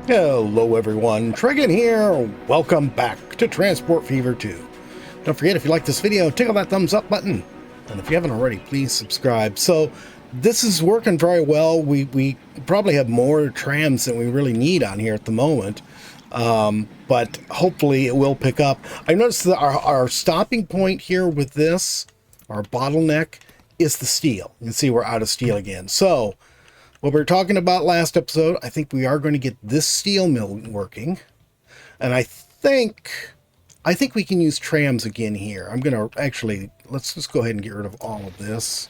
Hello everyone, Trigan here. Welcome back to Transport Fever 2. Don't forget, if you like this video, tickle that thumbs up button. And if you haven't already, please subscribe. So this is working very well. We probably have more trams than we really need on here at the moment. But hopefully it will pick up. I noticed that our stopping point here with this, our bottleneck, is the steel. You can see we're out of steel again. So what we were talking about last episode, I think we are going to get this steel mill working. And I think we can use trams again here. I'm going to actually, let's just go ahead and get rid of all of this.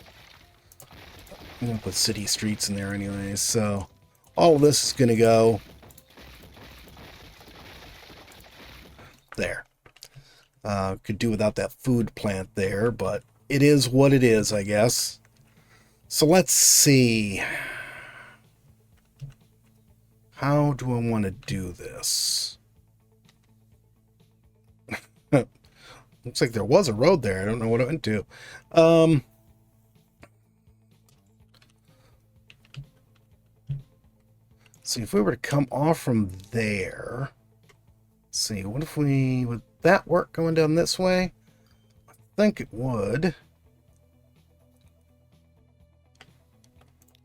I'm going to put city streets in there anyways. So all of this is going to go there. Could do without that food plant there, but it is what it is, I guess. So let's see. How do I want to do this? Looks like there was a road there. I don't know what it went to. See, if we were to come off from there, let's see, what if would that work going down this way? I think it would.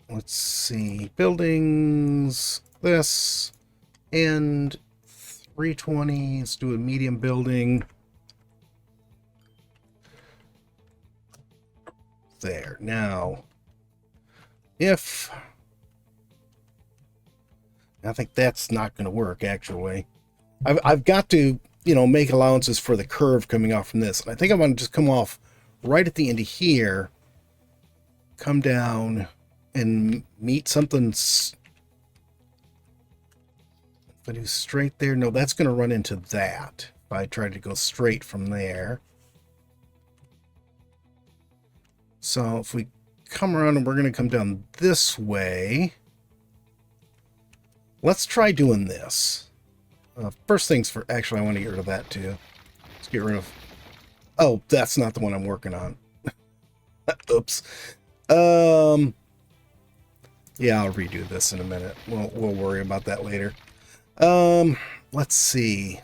Let's see, buildings, this, and 320, let's do a medium building. There. Now, if I think that's not going to work, actually. I've got to, make allowances for the curve coming off from this. And I think I'm going to just come off right at the end of here, come down, and meet something. If I do straight there, no, that's going to run into that. If I try to go straight from there. So if we come around and we're going to come down this way, let's try doing this. First things first, actually, I want to get rid of that too. Let's get rid of, oh, that's not the one I'm working on. Oops. Yeah, I'll redo this in a minute. We'll worry about that later. Let's see.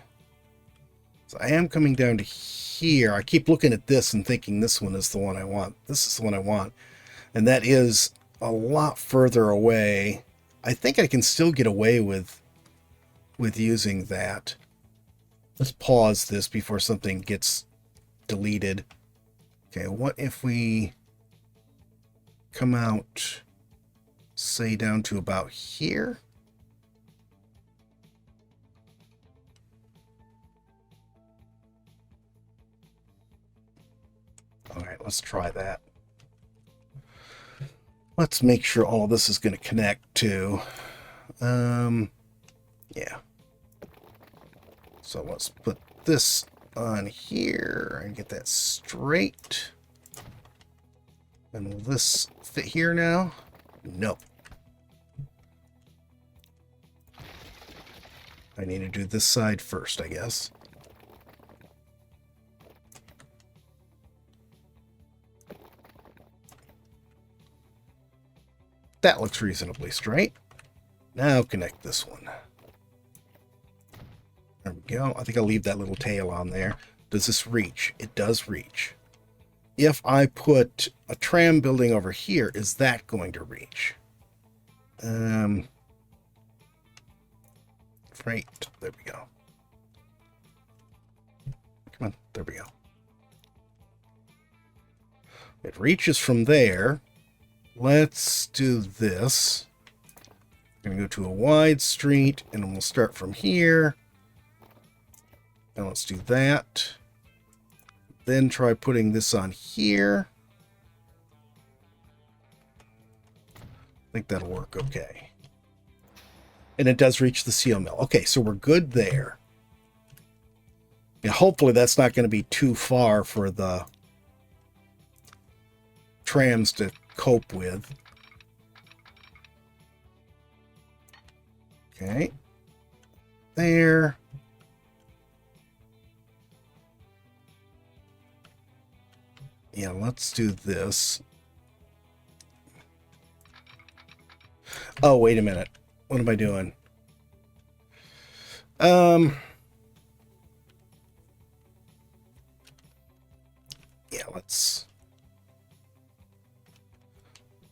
So I am coming down to here. I keep looking at this and thinking this one is the one I want. This is the one I want. And that is a lot further away. I think I can still get away with using that. Let's pause this before something gets deleted. Okay, what if we come out, say, down to about here? All right, let's try that. Let's make sure all this is going to connect to. Yeah. So let's put this on here and get that straight. And will this fit here now? No. I need to do this side first, I guess. That looks reasonably straight. Now connect this one. There we go. I think I'll leave that little tail on there. Does this reach? It does reach. If I put a tram building over here, is that going to reach? Right. There we go. Come on. There we go. It reaches from there. Let's do this. I'm going to go to a wide street, and we'll start from here. And let's do that. Then try putting this on here. I think that'll work okay. And it does reach the steel mill. Okay, so we're good there. And hopefully that's not going to be too far for the trams to cope with. Okay. There. Yeah, let's do this. Oh, wait a minute. What am I doing? Yeah, let's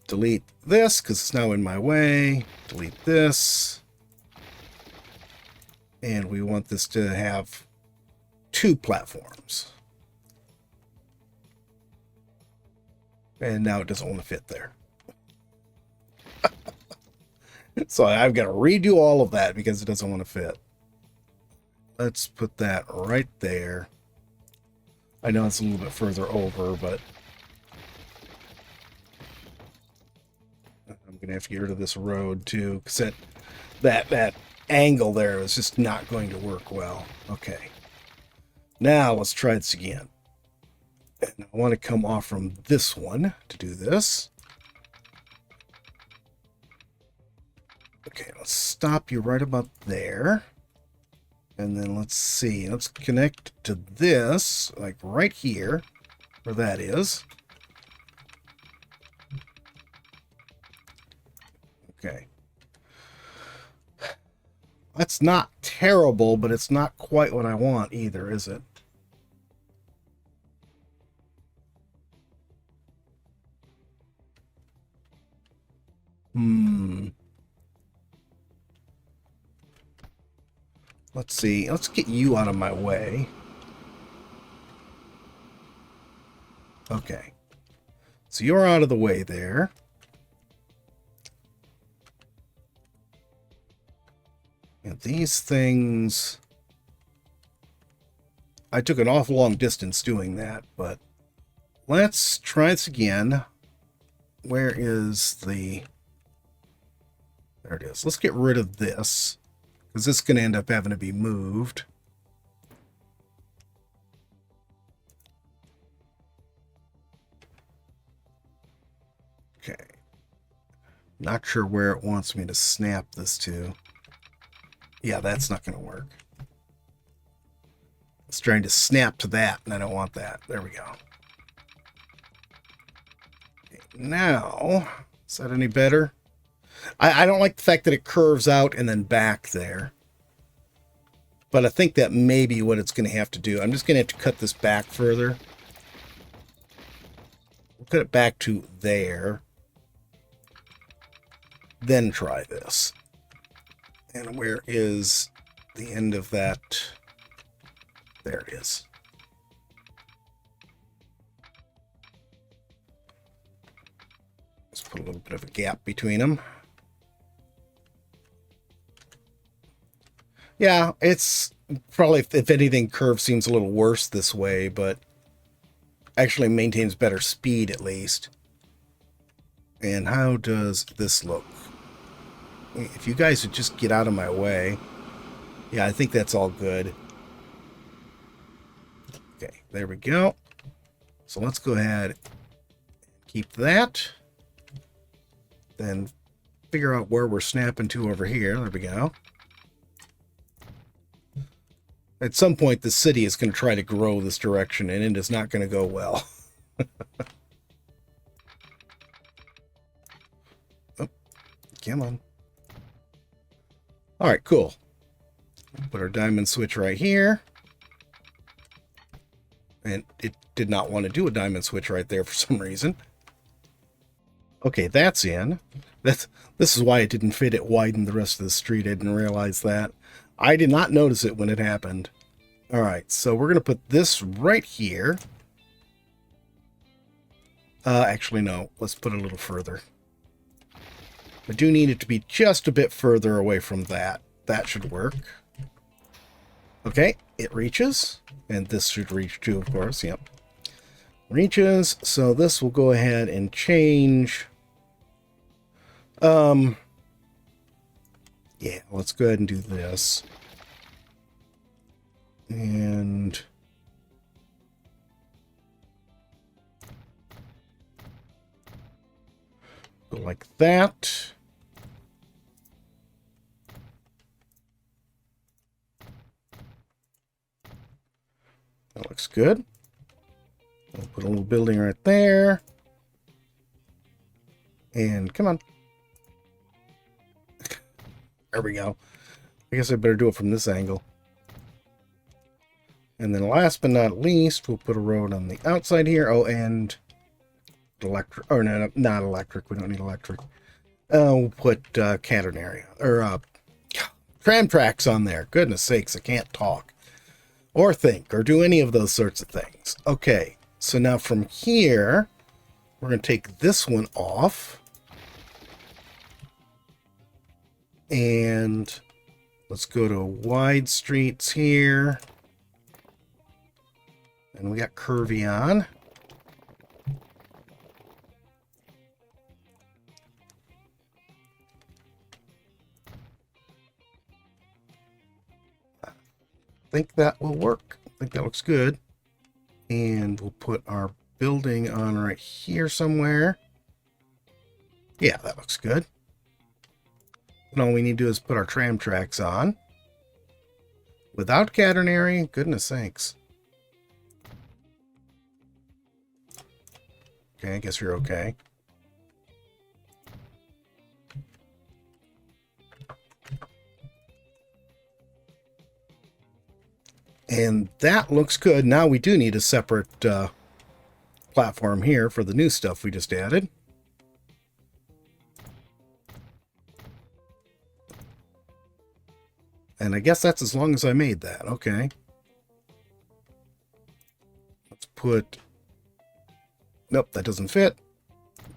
delete this because it's now in my way. Delete this. And we want this to have 2 platforms. And now it doesn't want to fit there. So I've got to redo all of that because it doesn't want to fit. Let's put that right there. I know it's a little bit further over, but I'm going to have to get rid of this road too, because that angle there is just not going to work well. Okay. Now let's try this again. And I want to come off from this one to do this. Okay, let's stop you right about there. And then let's see. Let's connect to this, like right here, where that is. Okay. That's not terrible, but it's not quite what I want either, is it? Let's see. Let's get you out of my way. Okay. So you're out of the way there. And these things... I took an awful long distance doing that, but let's try this again. Where is the... There it is. Let's get rid of this, because this is going to end up having to be moved. Okay. Not sure where it wants me to snap this to. Yeah, that's not going to work. It's trying to snap to that, and I don't want that. There we go. Okay, now, is that any better? I don't like the fact that it curves out and then back there. But I think that may be what it's going to have to do. I'm just going to have to cut this back further. We'll cut it back to there. Then try this. And where is the end of that? There it is. Let's put a little bit of a gap between them. Yeah, it's probably, if anything, curve seems a little worse this way, but actually maintains better speed at least. And how does this look? If you guys would just get out of my way. Yeah, I think that's all good. Okay, there we go. So let's go ahead and keep that. Then figure out where we're snapping to over here. There we go. At some point, the city is going to try to grow this direction, and it is not going to go well. Oh, come on. All right, cool. Put our diamond switch right here. And it did not want to do a diamond switch right there for some reason. Okay, that's in. This is why it didn't fit. It widened the rest of the street. I didn't realize that. I did not notice it when it happened. All right, so we're going to put this right here. Actually, no. Let's put it a little further. I do need it to be just a bit further away from that. That should work. Okay, it reaches. And this should reach too, of course. Yep. Reaches. So this will go ahead and change. Yeah, let's go ahead and do this. And go like that. That looks good. I'll put a little building right there. And come on. There we go. I guess I better do it from this angle. And then last but not least, we'll put a road on the outside here. Oh, and electric, or no, not electric. We don't need electric. We'll put catenary, or tram tracks on there. Goodness sakes, I can't talk or think or do any of those sorts of things. Okay, so now from here, we're going to take this one off. And let's go to wide streets here. And we got curvy on. I think that will work. I think that looks good. And we'll put our building on right here somewhere. Yeah, that looks good. And all we need to do is put our tram tracks on. Without catenary, goodness sakes. Okay, I guess you're okay. And that looks good. Now we do need a separate platform here for the new stuff we just added. And I guess that's as long as I made that. Okay. Let's put... Nope, that doesn't fit.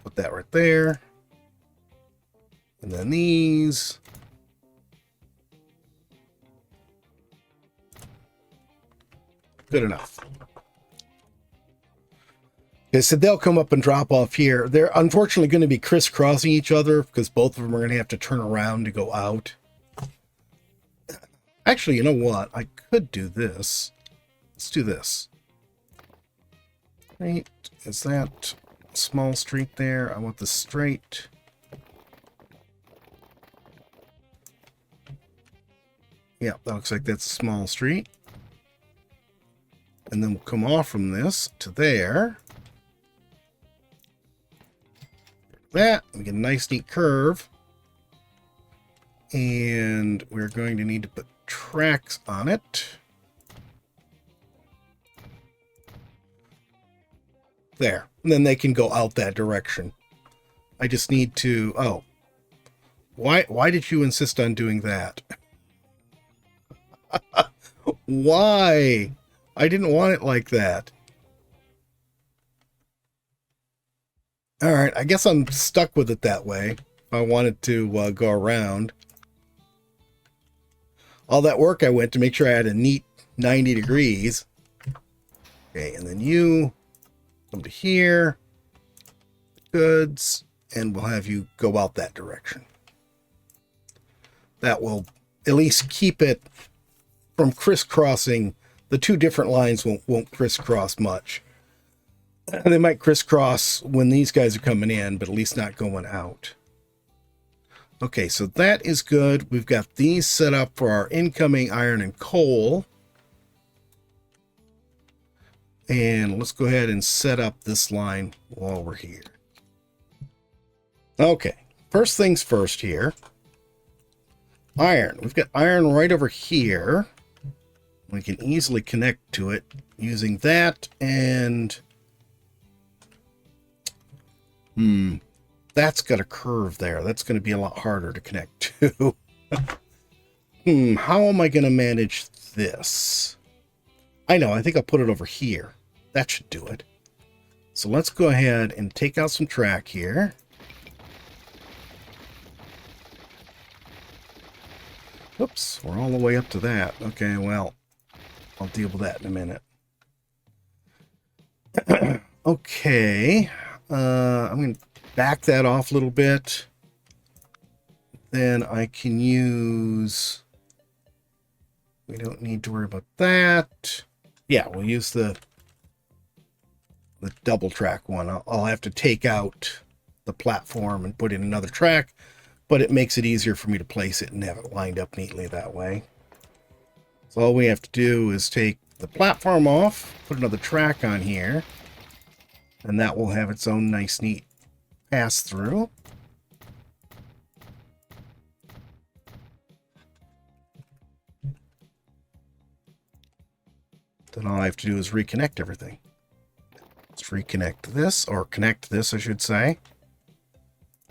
Put that right there. And then these. Good enough. Okay, so they'll come up and drop off here. They're unfortunately going to be crisscrossing each other because both of them are going to have to turn around to go out. Actually, you know what? I could do this. Let's do this. Right, is that small street there? I want the straight. Yeah, that looks like that's a small street. And then we'll come off from this to there. That, we get a nice neat curve. And we're going to need to put tracks on it. There. And then they can go out that direction. I just need to... Oh. Why did you insist on doing that? Why? I didn't want it like that. Alright, I guess I'm stuck with it that way. If I wanted to go around. All that work I went to make sure I had a neat 90 degrees. Okay, and then you come to here. Goods. And we'll have you go out that direction. That will at least keep it from crisscrossing. The two different lines won't crisscross much. They might crisscross when these guys are coming in, but at least not going out. Okay, so that is good. We've got these set up for our incoming iron and coal. And let's go ahead and set up this line while we're here. Okay, first things first here. Iron. We've got iron right over here. We can easily connect to it using that and... That's got a curve there. That's going to be a lot harder to connect to. How am I going to manage this? I know, I think I'll put it over here. That should do it. So let's go ahead and take out some track here. Oops, we're all the way up to that. Okay, well, I'll deal with that in a minute. Okay, I'm going to back that off a little bit. Then I can use... We don't need to worry about that. Yeah, we'll use the double track one. I'll have to take out the platform and put in another track, but it makes it easier for me to place it and have it lined up neatly that way. So all we have to do is take the platform off, put another track on here, and that will have its own nice, neat pass through. Then all I have to do is reconnect everything. Let's reconnect this, or connect this, I should say.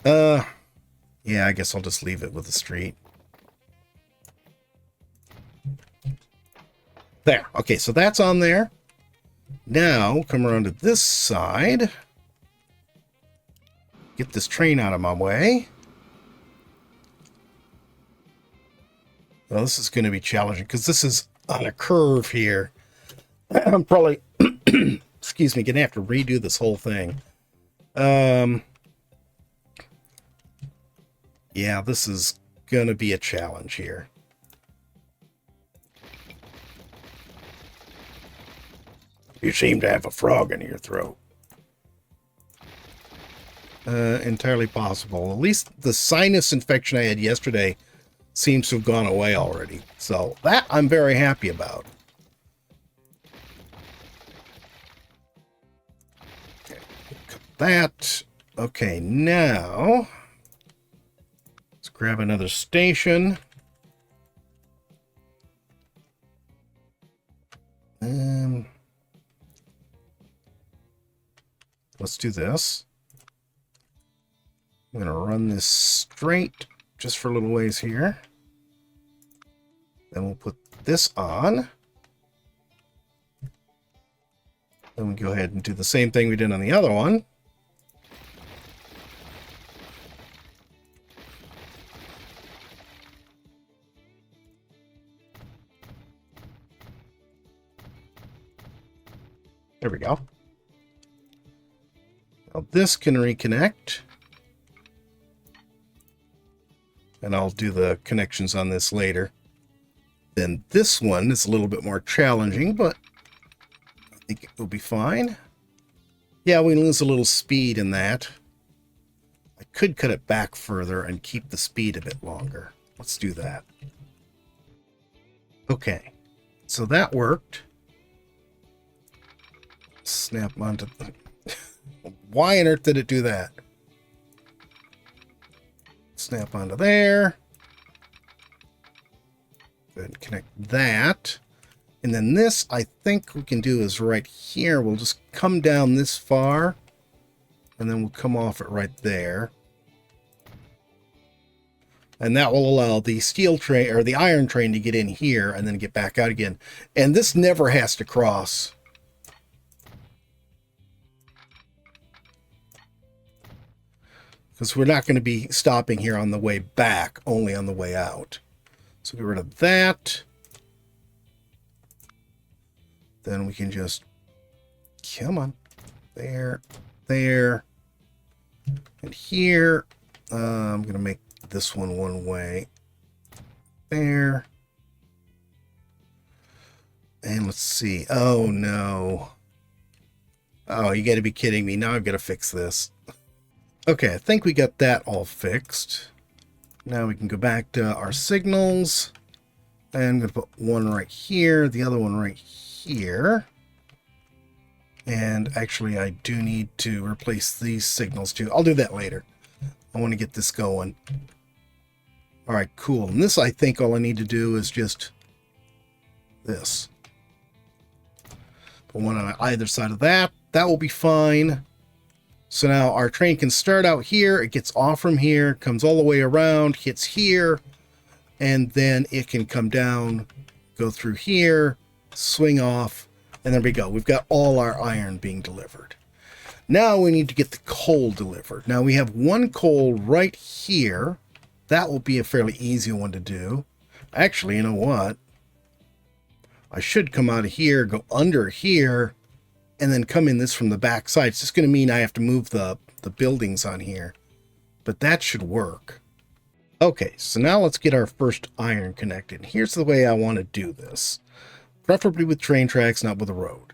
Yeah, I guess I'll just leave it with the street. There. Okay, so that's on there. Now, come around to this side. Get this train out of my way. Well, this is going to be challenging because this is on a curve here. I'm probably, excuse me, going to have to redo this whole thing. Yeah, this is going to be a challenge here. You seem to have a frog in your throat. Entirely possible. At least the sinus infection I had yesterday seems to have gone away already. So that I'm very happy about. Okay, cut that. Okay, now let's grab another station. Let's do this. I'm going to run this straight just for a little ways here. Then we'll put this on. Then we go ahead and do the same thing we did on the other one. There we go. Now this can reconnect. And I'll do the connections on this later. Then this one is a little bit more challenging, but I think it will be fine. Yeah, we lose a little speed in that. I could cut it back further and keep the speed a bit longer. Let's do that. Okay, so that worked. Snap onto the... Why on earth did it do that? Snap onto there. Go ahead and connect that. And then this, I think we can do is right here. We'll just come down this far. And then we'll come off it right there. And that will allow the steel train, or the iron train, to get in here and then get back out again. And this never has to cross. Because we're not going to be stopping here on the way back, only on the way out. So get rid of that. Then we can just, come on, there, there, and here. I'm going to make this one way. There. And let's see. Oh, no. Oh, you got to be kidding me. Now I've got to fix this. Okay, I think we got that all fixed. Now we can go back to our signals. And I'm going to put one right here, the other one right here. And actually, I do need to replace these signals too. I'll do that later. I want to get this going. All right, cool. And this, I think all I need to do is just this. Put one on either side of that. That will be fine. So now our train can start out here, it gets off from here, comes all the way around, hits here, and then it can come down, go through here, swing off, and there we go. We've got all our iron being delivered. Now we need to get the coal delivered. Now we have one coal right here. That will be a fairly easy one to do. Actually, you know what? I should come out of here, go under here, and then come in this from the back side. It's just going to mean I have to move the buildings on here. But that should work. Okay, so now let's get our first iron connected. Here's the way I want to do this. Preferably with train tracks, not with a road.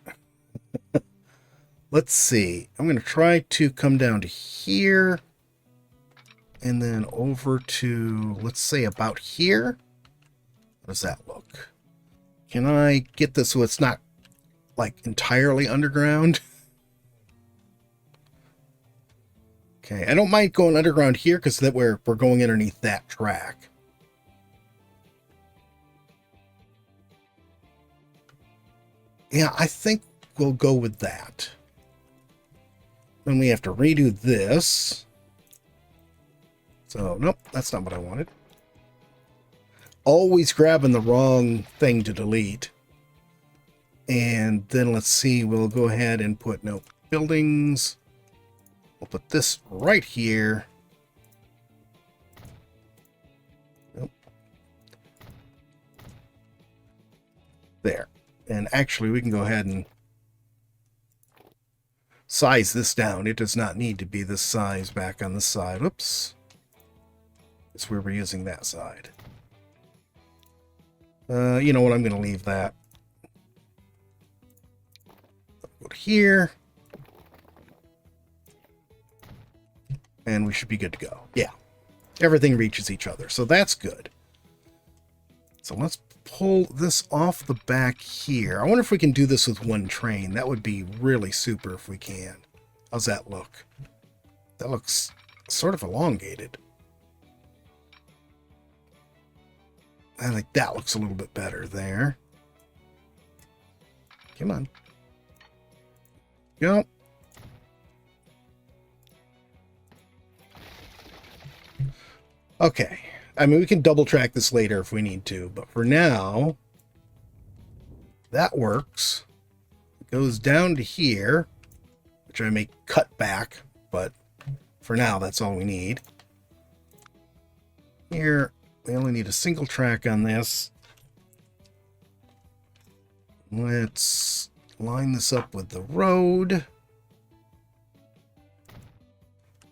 Let's see. I'm going to try to come down to here. And then over to, let's say, about here. How does that look? Can I get this so it's not like entirely underground? Okay, I don't mind going underground here because that we're going underneath that track. Yeah, I think we'll go with that. Then we have to redo this. So, nope, that's not what I wanted. Always grabbing the wrong thing to delete. And then let's see, we'll go ahead and put, no, buildings. We'll put this right here. Nope. There. And actually, we can go ahead and size this down. It does not need to be this size back on the side. Oops. It's where we're using that side. You know what? I'm going to leave that. Go to here. And we should be good to go. Yeah. Everything reaches each other. So that's good. So let's pull this off the back here. I wonder if we can do this with one train. That would be really super if we can. How's that look? That looks sort of elongated. I think that looks a little bit better there. Come on. Go. Okay. I mean, we can double track this later if we need to, but for now, that works. It goes down to here, which I may cut back, but for now, that's all we need. Here, we only need a single track on this. Let's line this up with the road.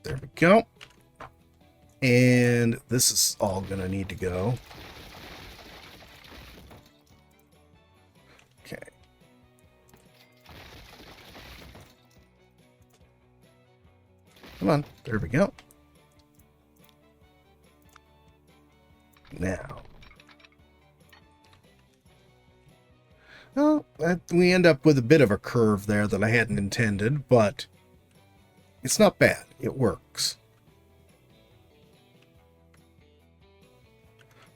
There we go. And this is all going to need to go. Okay. Come on. There we go. Now. Well, we end up with a bit of a curve there that I hadn't intended, but it's not bad. It works.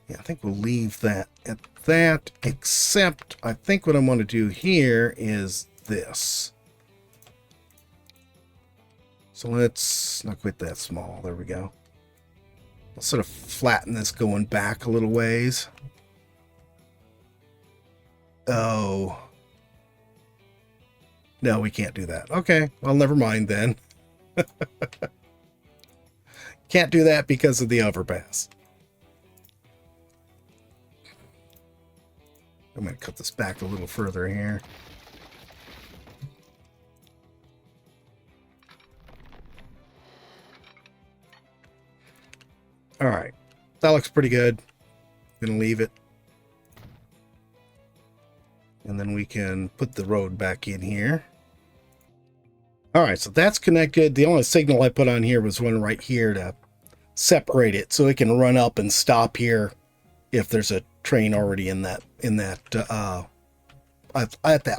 Yeah, I think we'll leave that at that, except I think what I want to do here is this. So let's not quite that small. There we go. I'll sort of flatten this going back a little ways. Oh. No, we can't do that. Okay, well, never mind then. Can't do that because of the overpass. I'm going to cut this back a little further here. All right. That looks pretty good. I'm going to leave it. And then we can put the road back in here. All right, so that's connected. The only signal I put on here was one right here to separate it so it can run up and stop here if there's a train already at that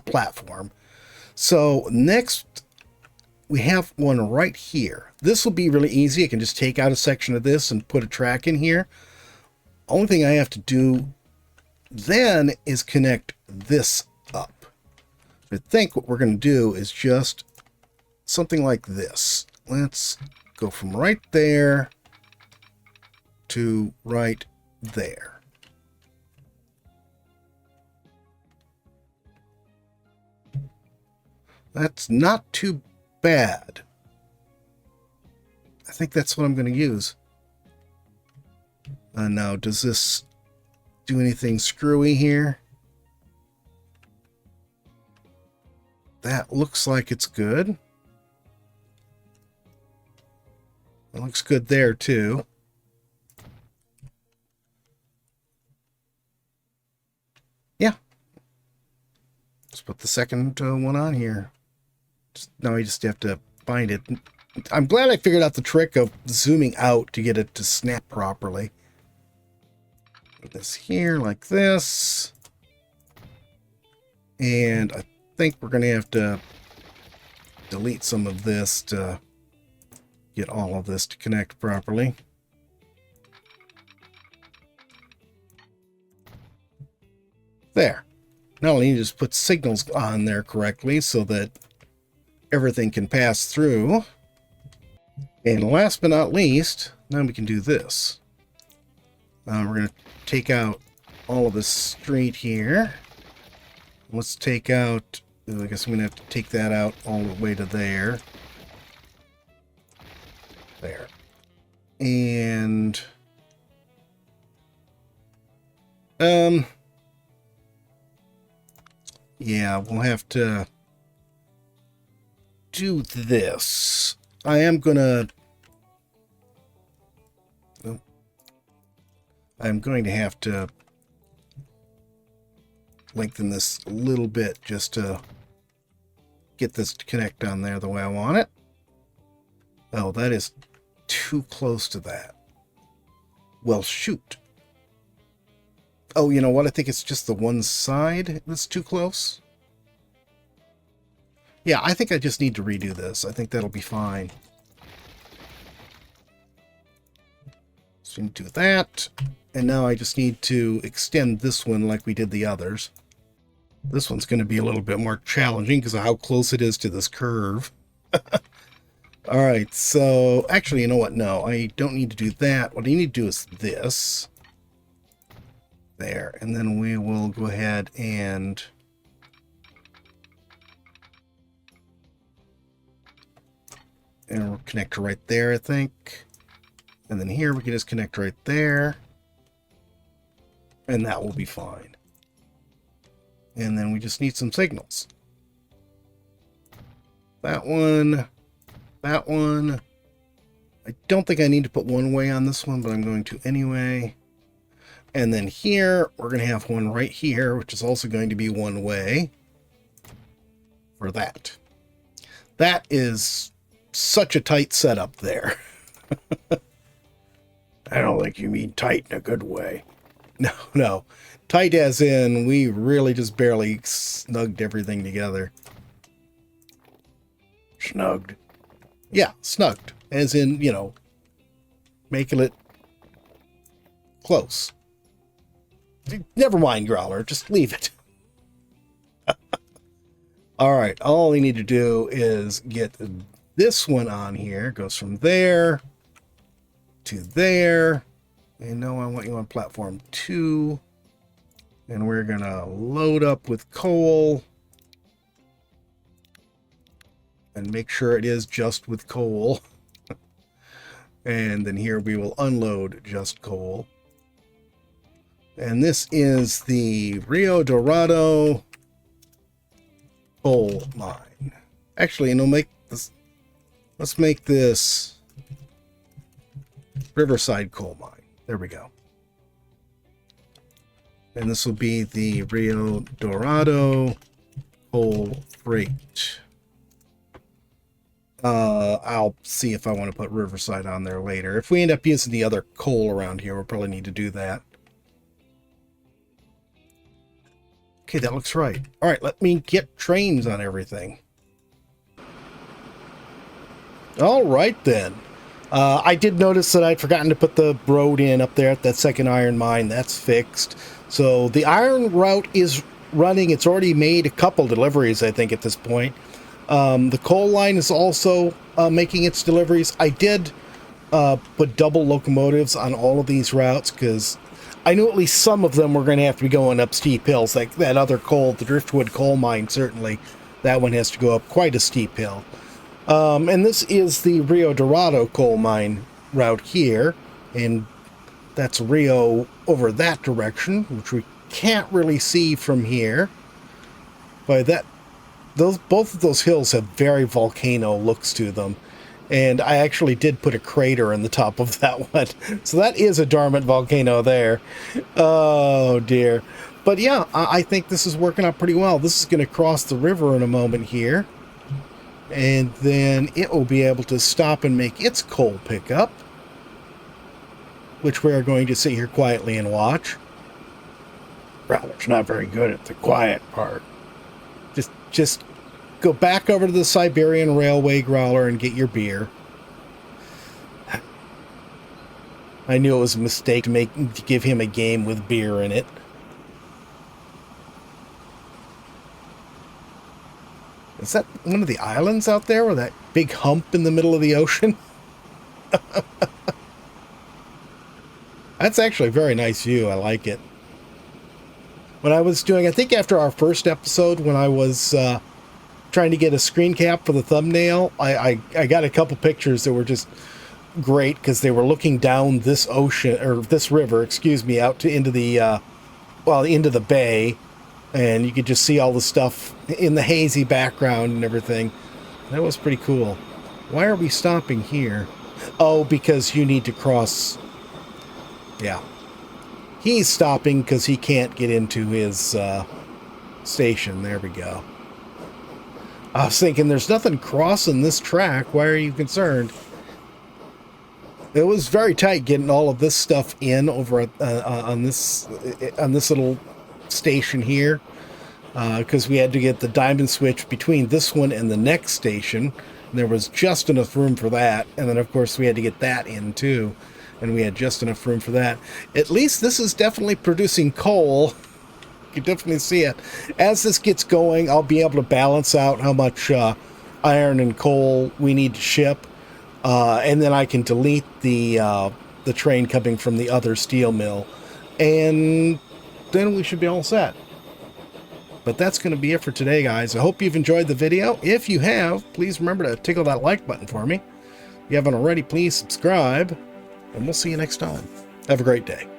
platform. So next we have one right here. This will be really easy. I can just take out a section of this and put a track in here. Only thing I have to do then is connect this up. I think what we're going to do is just something like this. Let's go from right there to right there. That's not too bad. I think that's what I'm going to use. Now, does this do anything screwy here? That looks like it's good. It looks good there, too. Yeah. Let's put the second one on here. Now you just have to find it. I'm glad I figured out the trick of zooming out to get it to snap properly. Put this here like this. And I think we're going to have to delete some of this to get all of this to connect properly. There. not only need to just put signals on there correctly so that everything can pass through. And last but not least, now we can do this. We're going to take out all of this street here. Let's take out, I guess I'm going to have to take that out all the way to there. There. And yeah, we'll have to do this. I am gonna I'm going to have to lengthen this a little bit just to get this to connect on there the way I want it. Oh, that is too close to that. Well, shoot. Oh, you know what? I think it's just the one side that's too close. Yeah, I think I just need to redo this. I think that'll be fine. So we can do that. And now I just need to extend this one like we did the others. This one's going to be a little bit more challenging because of how close it is to this curve. Alright, so actually, you know what? No, I don't need to do that. What I need to do is this. There. And then we will go ahead and we'll connect right there, I think. And then here we can just connect right there. And that will be fine. And then we just need some signals. That one. That one. I don't think I need to put one way on this one, but I'm going to anyway. And then here, we're going to have one right here, which is also going to be one way for that. That is such a tight setup there. I don't think you mean tight in a good way. No. Tight as in, we really just barely snugged everything together. Snugged. Yeah, snugged. As in, you know, making it close. Never mind, Growler. Just leave it. Alright, all we need to do is get this one on here. It goes from there to there. And now I want you on platform 2. And we're going to load up with coal. And make sure it is just with coal. And then here we will unload just coal. And this is the Rio Dorado coal mine. Actually, you know, let's make this Riverside coal mine. There we go. And this will be the Rio Dorado coal freight. I'll see if I want to put Riverside on there later. If we end up using the other coal around here, we'll probably need to do that. Okay, that looks right. All right, let me get trains on everything. All right, then. I did notice that I'd forgotten to put the road in up there at that second iron mine. That's fixed. So the iron route is running. It's already made a couple deliveries, I think, at this point. The coal line is also making its deliveries. I did put double locomotives on all of these routes because I knew at least some of them were going to have to be going up steep hills. Like that other coal, the Driftwood coal mine, certainly. That one has to go up quite a steep hill. And this is the Rio Dorado coal mine route here. And that's Rio over that direction, which we can't really see from here. But both of those hills have very volcano looks to them. And I actually did put a crater in the top of that one. So that is a dormant volcano there. Oh, dear. But yeah, I think this is working out pretty well. This is going to cross the river in a moment here. And then it will be able to stop and make its coal pickup, which we are going to sit here quietly and watch. Growler's not very good at the quiet part. Just go back over to the Siberian Railway, Growler, and get your beer. I knew it was a mistake to give him a game with beer in it. Is that one of the islands out there with that big hump in the middle of the ocean? That's actually a very nice view. I like it. When I was doing, I think after our first episode, when I was trying to get a screen cap for the thumbnail, I got a couple pictures that were just great because they were looking down this ocean, or this river, excuse me, out to into the into the bay, and you could just see all the stuff in the hazy background and everything. That was pretty cool. Why are we stopping here? Oh, because you need to cross. Yeah. He's stopping because he can't get into his station. There we go. I was thinking, there's nothing crossing this track. Why are you concerned? It was very tight getting all of this stuff in over at, on this little station here, because we had to get the diamond switch between this one and the next station. And there was just enough room for that, and then of course we had to get that in too, and we had just enough room for that. At least this is definitely producing coal. You can definitely see it. As this gets going, I'll be able to balance out how much iron and coal we need to ship. And then I can delete the train coming from the other steel mill, and then we should be all set. But that's going to be it for today, guys. I hope you've enjoyed the video. If you have, please remember to tickle that like button for me. If you haven't already, please subscribe, and we'll see you next time. Have a great day.